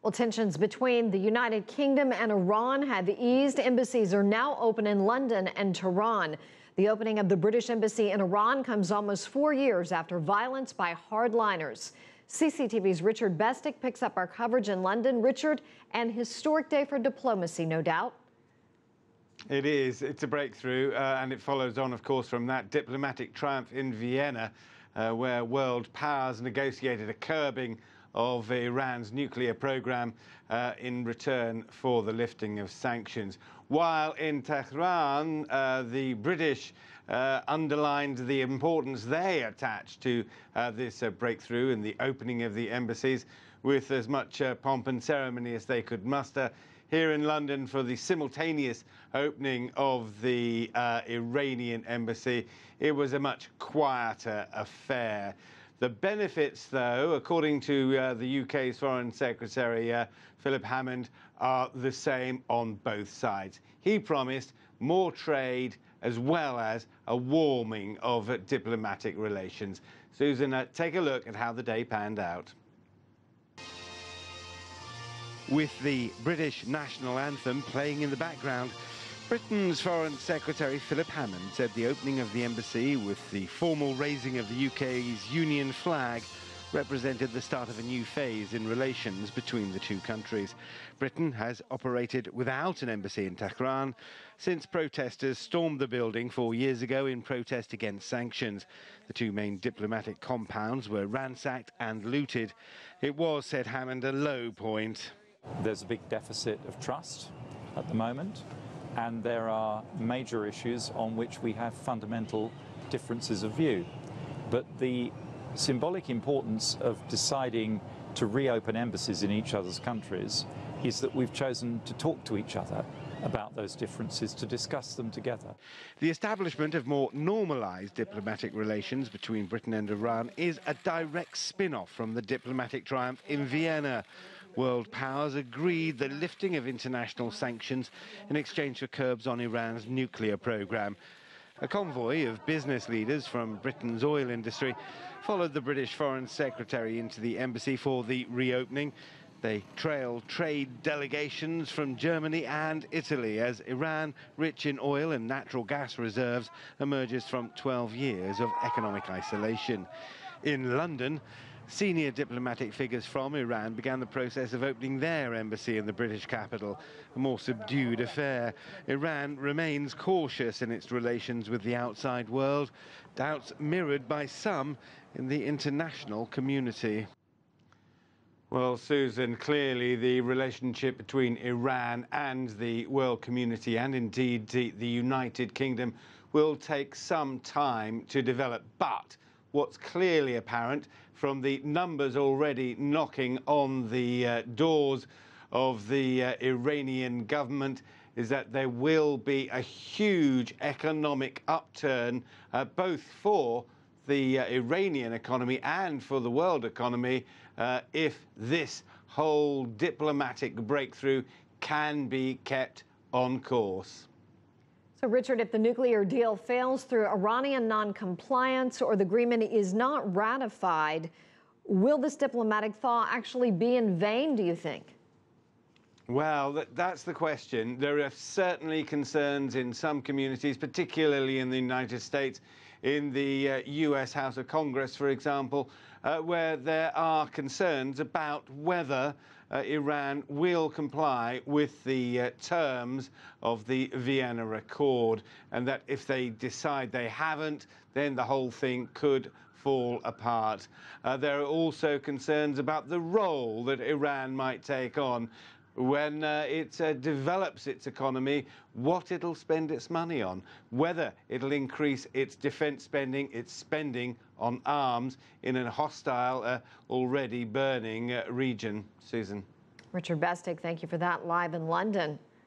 Well, tensions between the United Kingdom and Iran have eased. Embassies are now open in London and Tehran. The opening of the British embassy in Iran comes almost 4 years after violence by hardliners. CCTV's Richard Bestick picks up our coverage in London. Richard, an historic day for diplomacy, no doubt. It is. It's a breakthrough, and it follows on, of course, from that diplomatic triumph in Vienna, where world powers negotiated a curbing of Iran's nuclear program in return for the lifting of sanctions. While in Tehran, the British underlined the importance they attach to this breakthrough and the opening of the embassies with as much pomp and ceremony as they could muster. Here in London, for the simultaneous opening of the Iranian embassy, it was a much quieter affair. The benefits, though, according to the UK's Foreign Secretary Philip Hammond, are the same on both sides. He promised more trade as well as a warming of diplomatic relations. Susan, take a look at how the day panned out. With the British national anthem playing in the background, Britain's Foreign Secretary Philip Hammond said the opening of the embassy with the formal raising of the UK's Union flag represented the start of a new phase in relations between the two countries. Britain has operated without an embassy in Tehran since protesters stormed the building 4 years ago in protest against sanctions. The two main diplomatic compounds were ransacked and looted. It was, said Hammond, a low point. There's a big deficit of trust at the moment, and there are major issues on which we have fundamental differences of view. But the symbolic importance of deciding to reopen embassies in each other's countries is that we've chosen to talk to each other about those differences, to discuss them together. The establishment of more normalised diplomatic relations between Britain and Iran is a direct spin-off from the diplomatic triumph in Vienna. World powers agreed the lifting of international sanctions in exchange for curbs on Iran's nuclear program. A convoy of business leaders from Britain's oil industry followed the British Foreign Secretary into the embassy for the reopening. They trailed trade delegations from Germany and Italy as Iran, rich in oil and natural gas reserves, emerges from 12 years of economic isolation. In London, senior diplomatic figures from Iran began the process of opening their embassy in the British capital, a more subdued affair. Iran remains cautious in its relations with the outside world, doubts mirrored by some in the international community. Well, Susan, clearly the relationship between Iran and the world community, and indeed the United Kingdom, will take some time to develop. But what's clearly apparent from the numbers already knocking on the doors of the Iranian government is that there will be a huge economic upturn, both for the Iranian economy and for the world economy, if this whole diplomatic breakthrough can be kept on course. So, Richard, if the nuclear deal fails through Iranian non-compliance or the agreement is not ratified, will this diplomatic thaw actually be in vain, do you think? Well, that's the question. There are certainly concerns in some communities, particularly in the United States, in the US House of Congress, for example, where there are concerns about whether Iran will comply with the terms of the Vienna Accord, and that if they decide they haven't, then the whole thing could fall apart. There are also concerns about the role that Iran might take on when it develops its economy, what it'll spend its money on, whether it'll increase its defence spending, its spending on arms in a hostile, already burning region. Susan. Richard Bestick, thank you for that live in London.